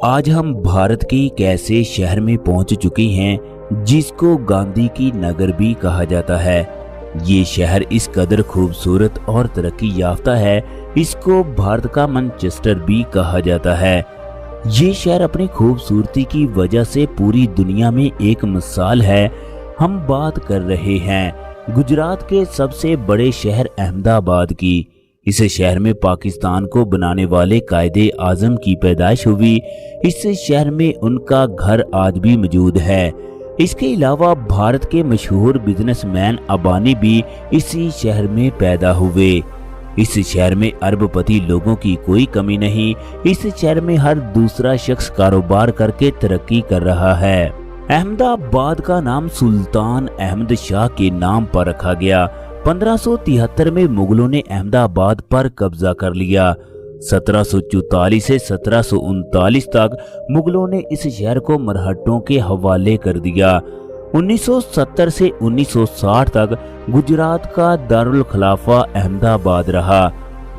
आज हम भारत के एक ऐसे शहर में पहुंच चुके हैं जिसको गांधी की नगर भी कहा जाता है। ये शहर इस कदर खूबसूरत और तरक्की याफ्ता है, इसको भारत का मैनचेस्टर भी कहा जाता है। ये शहर अपनी खूबसूरती की वजह से पूरी दुनिया में एक मिसाल है। हम बात कर रहे हैं गुजरात के सबसे बड़े शहर अहमदाबाद की। इस शहर में पाकिस्तान को बनाने वाले कायदे आजम की पैदाइश हुई। इस शहर में उनका घर आज भी मौजूद है। इसके अलावा भारत के मशहूर बिजनेसमैन अबानी भी इसी शहर में पैदा हुए। इस शहर में अरबपति लोगों की कोई कमी नहीं। इस शहर में हर दूसरा शख्स कारोबार करके तरक्की कर रहा है। अहमदाबाद का नाम सुल्तान अहमद शाह के नाम पर रखा गया। 1573 में मुगलों ने अहमदाबाद पर कब्जा कर लिया। 1744 से 1739 तक मुगलों ने इस शहर को मरहट्टों के हवाले कर दिया। 1970 से 1960 तक गुजरात का दारुल खिलाफा अहमदाबाद रहा।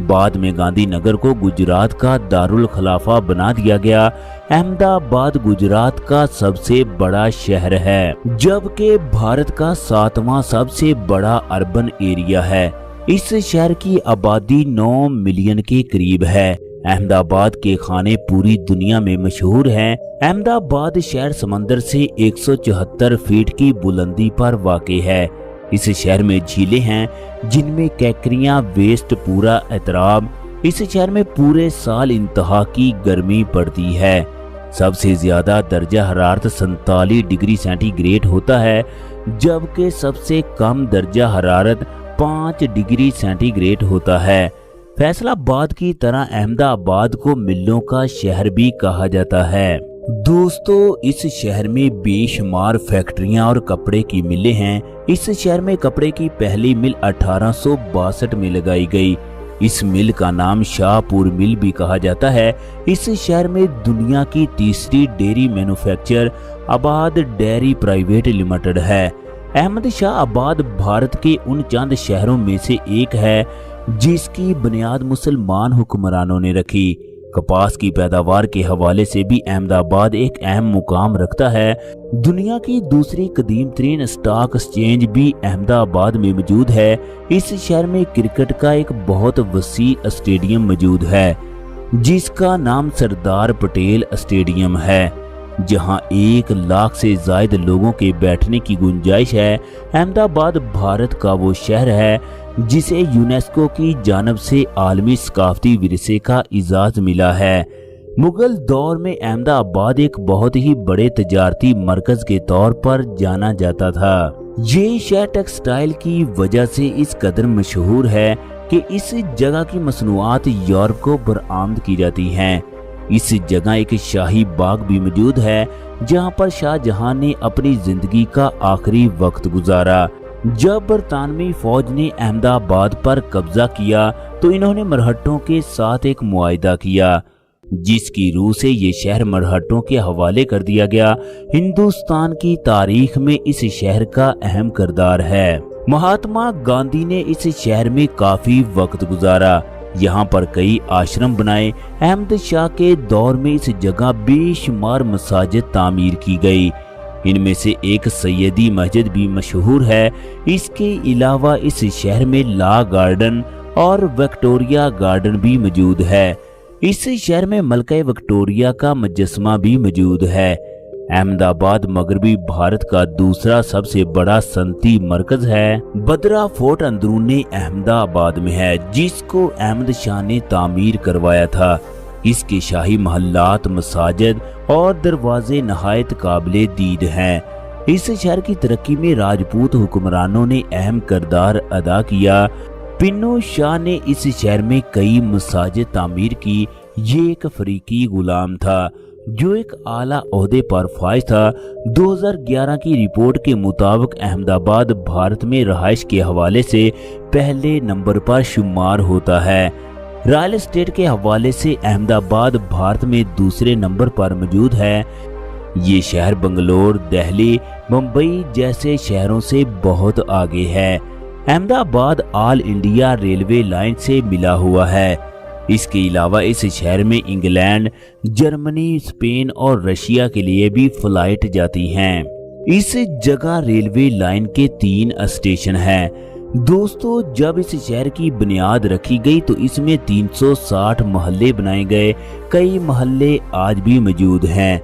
बाद में गांधी नगर को गुजरात का दारुल खिलाफा बना दिया गया। अहमदाबाद गुजरात का सबसे बड़ा शहर है, जबकि भारत का 7वां सबसे बड़ा अर्बन एरिया है। इस शहर की आबादी 9 मिलियन के करीब है। अहमदाबाद के खाने पूरी दुनिया में मशहूर हैं। अहमदाबाद शहर समंदर से 174 फीट की बुलंदी पर वाक़ई है। इस शहर में झीलें हैं जिनमें कैकरियां, वेस्ट पूरा एतराब। इस शहर में पूरे साल इंतहा की गर्मी पड़ती है। सबसे ज्यादा दर्जा हरारत 47 डिग्री सेंटीग्रेड होता है, जबकि सबसे कम दर्जा हरारत 5 डिग्री सेंटीग्रेड होता है। फैसलाबाद की तरह अहमदाबाद को मिलों का शहर भी कहा जाता है। दोस्तों, इस शहर में बेशुमार फैक्ट्रियां और कपड़े की मिलें हैं। इस शहर में कपड़े की पहली मिल 1862 में लगाई गई। इस मिल का नाम शाहपुर मिल भी कहा जाता है। इस शहर में दुनिया की तीसरी डेयरी मैन्युफैक्चर आबाद डेयरी प्राइवेट लिमिटेड है। अहमद शाह आबाद भारत के उन चंद शहरों में से एक है जिसकी बुनियाद मुसलमान हुक्मरानों ने रखी। कपास की पैदावार के हवाले से भी अहमदाबाद एक अहम मुकाम रखता है। दुनिया की दूसरी कदीम तरीन स्टॉक एक्सचेंज भी अहमदाबाद में मौजूद है। इस शहर में क्रिकेट का एक बहुत वसी स्टेडियम मौजूद है जिसका नाम सरदार पटेल स्टेडियम है, जहां 1 लाख से ज्यादा लोगों के बैठने की गुंजाइश है। अहमदाबाद भारत का वो शहर है जिसे यूनेस्को की जानब से आलमी सकाफती विरसे का इजाज़ मिला है। मुगल दौर में अहमदाबाद एक बहुत ही बड़े तजारती मरकज के तौर पर जाना जाता था। ये शहर टेक्सटाइल की वजह से इस कदर मशहूर है कि इस जगह की मसनूआत यूरोप को बरामद की जाती हैं। इस जगह एक शाही बाग भी मौजूद है जहां पर शाहजहां ने अपनी जिंदगी का आखिरी वक्त गुजारा। जब बरतानवी फौज ने अहमदाबाद पर कब्जा किया तो इन्होंने मरहट्टों के साथ एक मुआहिदा किया जिसकी रूह से ये शहर मरहट्टों के हवाले कर दिया गया। हिंदुस्तान की तारीख में इस शहर का अहम किरदार है। महात्मा गांधी ने इस शहर में काफी वक्त गुजारा। यहाँ पर कई आश्रम बनाए। अहमद शाह के दौर में इस जगह बेशुमार मसाजिद तामीर की गई। इनमें से एक सैयदी मस्जिद भी मशहूर है। इसके अलावा इस शहर में लॉ गार्डन और विक्टोरिया गार्डन भी मौजूद है। इस शहर में मलका विक्टोरिया का मुजस्समा भी मौजूद है। अहमदाबाद मगरबी भारत का दूसरा सबसे बड़ा सनती मरकज है। बदरा फोर्ट अंदरूनी अहमदाबाद में है जिसको अहमद शाह ने तामीर करवाया था। इसके शाही महल्लात, मसाजिद और दरवाजे नहायत काबिले दीद हैं। इस शहर की तरक्की में राजपूत हुक्मरानों ने अहम किरदार अदा किया। पिन्नो शाह ने इस शहर में कई मसाजिद तामीर की। ये एक अफ्रीकी गुलाम था जो एक आला ओहदे पर फाइज था। 2011 की रिपोर्ट के मुताबिक अहमदाबाद भारत में रहाइश के हवाले से पहले नंबर पर शुमार होता है। रॉयल एस्टेट के हवाले से अहमदाबाद भारत में दूसरे नंबर पर मौजूद है। ये शहर बंगलोर, दिल्ली, मुंबई जैसे शहरों से बहुत आगे है। Ahmedabad all India railway line से मिला हुआ है। اس کے علاوہ اس شہر میں انگلینڈ، جرمنی، اسپین اور رشیا کے لیے بھی فلائٹ جاتی ہیں۔ اس جگہ ریلوے لائن کے 3 اسٹیشن ہیں۔ دوستو، جب اس شہر کی بنیاد رکھی گئی تو اس میں 360 محلے بنائے گئے۔ کئی محلے آج بھی موجود ہیں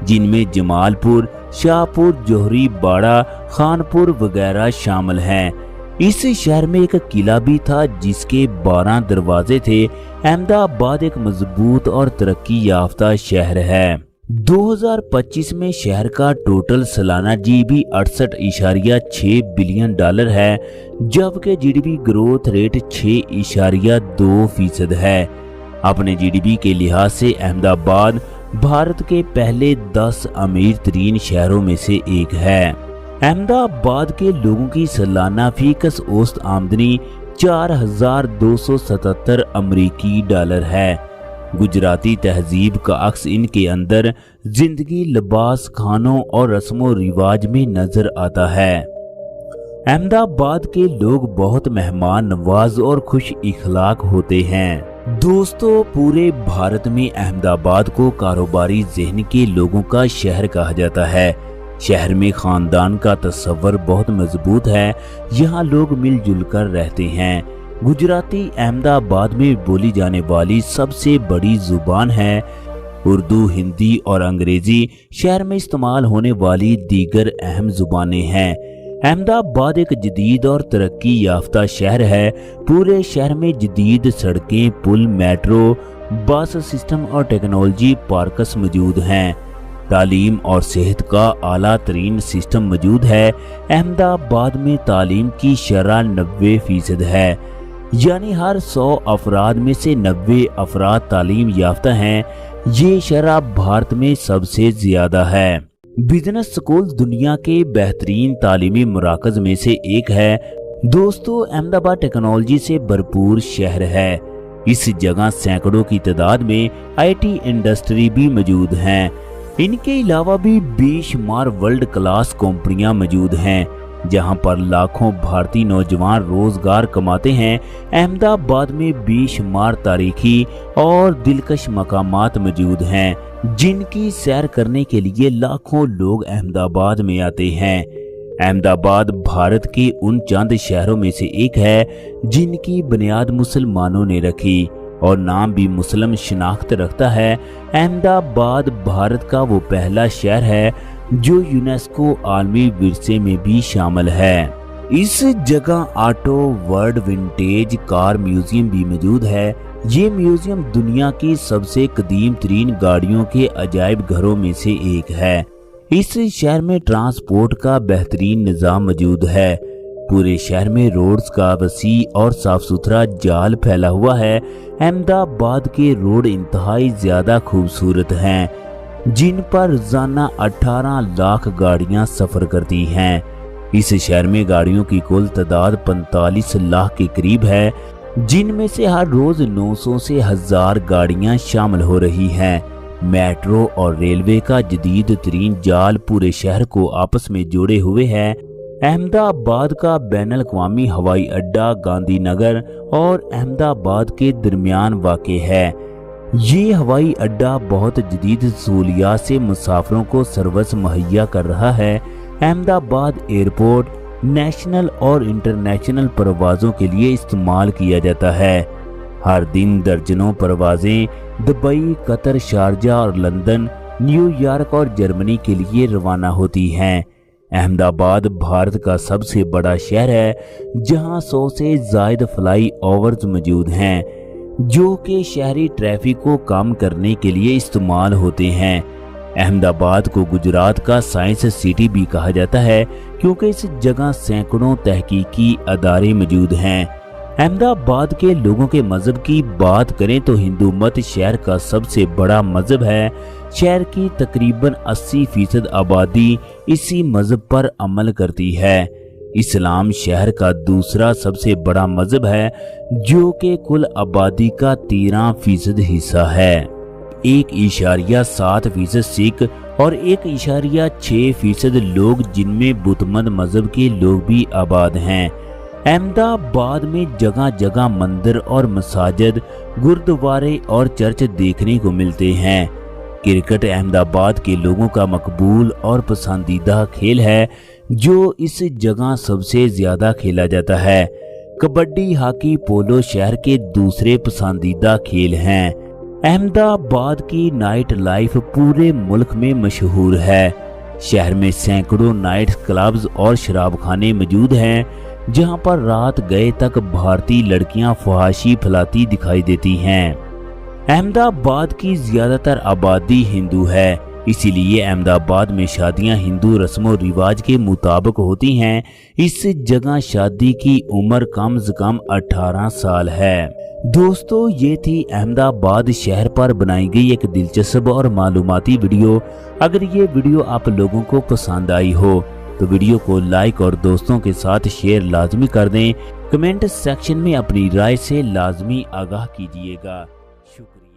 جن میں جمال پور، شاہ پور، جوہری، باڑہ، خان پور وغیرہ شامل ہیں۔ اس شہر میں ایک قلعہ بھی تھا جس کے 12 دروازے تھے۔ احمد آباد ایک مضبوط اور ترقی یافتہ شہر ہے۔ 2025 میں شہر کا ٹوٹل سالانہ G D P 68.6 billion dollar ہے، جبکہ G D P growth rate 6.2% ہے۔ اپنے جی ڈی پی کے لحاظ سے احمد آباد بھارت کے پہلے 10 امیر ترین شہروں میں سے ایک ہے۔ احمد آباد کے لوگوں کی سالانہ فی کس اوسط آمدنی 4,277 امریکی ڈالر ہے۔ گجراتی تہذیب کا عکس ان کے اندر زندگی، لباس، کھانوں اور رسم و رواج میں نظر آتا ہے۔ احمد آباد کے لوگ بہت مہمان نواز اور خوش اخلاق ہوتے ہیں۔ دوستو، پورے بھارت میں احمد آباد کو کاروباری ذہن کے لوگوں کا شہر کہا جاتا ہے۔ شہر میں خاندان کا تصور بہت مضبوط ہے۔ یہاں لوگ مل جل کر رہتے ہیں۔ گجراتی احمد آباد میں بولی جانے والی سب سے بڑی زبان ہے۔ اردو، ہندی اور انگریزی شہر میں استعمال ہونے والی دیگر اہم زبانیں ہیں۔ احمد آباد ایک جدید اور ترقی یافتہ شہر ہے۔ پورے شہر میں جدید سڑکیں، پل، میٹرو، بس سسٹم اور ٹیکنالوجی پارکس موجود ہیں۔ تعلیم اور صحت کا اعلیٰ ترین سسٹم موجود ہے۔ احمد آباد میں تعلیم کی شرح 90% ہے، یعنی ہر 100 افراد میں سے 90 افراد تعلیم یافتہ ہیں۔ یہ شرح بھارت میں سب سے زیادہ ہے۔ بزنس سکول دنیا کے بہترین تعلیمی مراکز میں سے ایک ہے۔ دوستو، احمد آباد ٹیکنالوجی سے بھرپور شہر ہے۔ اس جگہ سینکڑوں کی تعداد میں آئی ٹی انڈسٹری بھی موجود ہیں۔ ان کے علاوہ بھی بے شمار ورلڈ کلاس کمپنیاں موجود ہیں جہاں پر لاکھوں بھارتی نوجوان روزگار کماتے ہیں۔ احمد آباد میں بے شمار تاریخی اور دلکش مقامات موجود ہیں جن کی سیر کرنے کے لیے لاکھوں لوگ احمد آباد میں آتے ہیں۔ احمد آباد بھارت کے ان چند شہروں میں سے ایک ہے جن کی بنیاد مسلمانوں نے رکھی اور نام بھی مسلم شناخت رکھتا ہے۔ احمد آباد بھارت کا وہ پہلا شہر ہے جو یونیسکو عالمی ورثے میں بھی شامل ہے۔ اس جگہ آٹو ورلڈ ونٹیج کار میوزیم بھی موجود ہے۔ یہ میوزیم دنیا کی سب سے قدیم ترین گاڑیوں کے عجائب گھروں میں سے ایک ہے۔ اس شہر میں ٹرانسپورٹ کا بہترین نظام موجود ہے۔ پورے شہر میں روڈز کا وسیع اور صاف ستھرا جال پھیلا ہوا ہے۔ احمد آباد کے روڈ انتہائی زیادہ خوبصورت ہیں جن پر روزانہ 18 لاکھ گاڑیاں سفر کرتی ہیں۔ اس شہر میں گاڑیوں کی کل تعداد 45 لاکھ کے قریب ہے جن میں سے ہر روز 900 سے 1000 گاڑیاں شامل ہو رہی ہیں۔ میٹرو اور ریلوے کا جدید ترین جال پورے شہر کو آپس میں جوڑے ہوئے ہے۔ احمد آباد کا بین الاقوامی ہوائی اڈہ گاندھی نگر اور احمد آباد کے درمیان واقع ہے۔ یہ ہوائی اڈہ بہت جدید سہولیات سے مسافروں کو سروس مہیا کر رہا ہے۔ احمد آباد ایئرپورٹ نیشنل اور انٹرنیشنل پروازوں کے لیے استعمال کیا جاتا ہے۔ ہر دن درجنوں پروازیں دبئی، قطر، شارجہ اور لندن، نیو یارک اور جرمنی کے لیے روانہ ہوتی ہیں۔ احمد آباد بھارت کا سب سے بڑا شہر ہے جہاں 100 سے زائد فلائی اوورز موجود ہیں جو کہ شہری ٹریفک کو کم کرنے کے لیے استعمال ہوتے ہیں۔ احمد آباد کو گجرات کا سائنس سٹی بھی کہا جاتا ہے کیونکہ اس جگہ سینکڑوں تحقیقی ادارے موجود ہیں۔ احمد آباد کے لوگوں کے مذہب کی بات کریں تو ہندو مت شہر کا سب سے بڑا مذہب ہے۔ شہر کی تقریباً 80% آبادی اسی مذہب پر عمل کرتی ہے۔ اسلام شہر کا دوسرا سب سے بڑا مذہب ہے جو کہ کل آبادی کا 13% حصہ ہے۔ 1.7% سکھ اور 1.6% لوگ جن میں بدھ مت مذہب کے لوگ بھی آباد ہیں۔ अहमदाबाद में जगह जगह मंदिर और मसाजिद, गुरुद्वारे और चर्च देखने को मिलते हैं। क्रिकेट अहमदाबाद के लोगों का मकबूल और पसंदीदा खेल है, जो इस जगह सबसे ज्यादा खेला जाता है। कबड्डी, हॉकी, पोलो शहर के दूसरे पसंदीदा खेल हैं। अहमदाबाद की नाइट लाइफ पूरे मुल्क में मशहूर है। शहर में सैकड़ों नाइट क्लब्स और शराबखाने मौजूद हैं, जहां पर रात गए तक भारतीय लड़कियां फहाशी फैलाती दिखाई देती हैं। अहमदाबाद की ज्यादातर आबादी हिंदू है, इसीलिए अहमदाबाद में शादियां हिंदू रस्मों रिवाज के मुताबिक होती हैं। इस जगह शादी की उम्र कम से कम 18 साल है। दोस्तों, ये थी अहमदाबाद शहर पर बनाई गई एक दिलचस्प और मालूमाती वीडियो। अगर ये वीडियो आप लोगों को पसंद आई हो तो वीडियो को लाइक और दोस्तों के साथ शेयर लाजमी कर दें। कमेंट सेक्शन में अपनी राय से लाजमी आगाह कीजिएगा। शुक्रिया।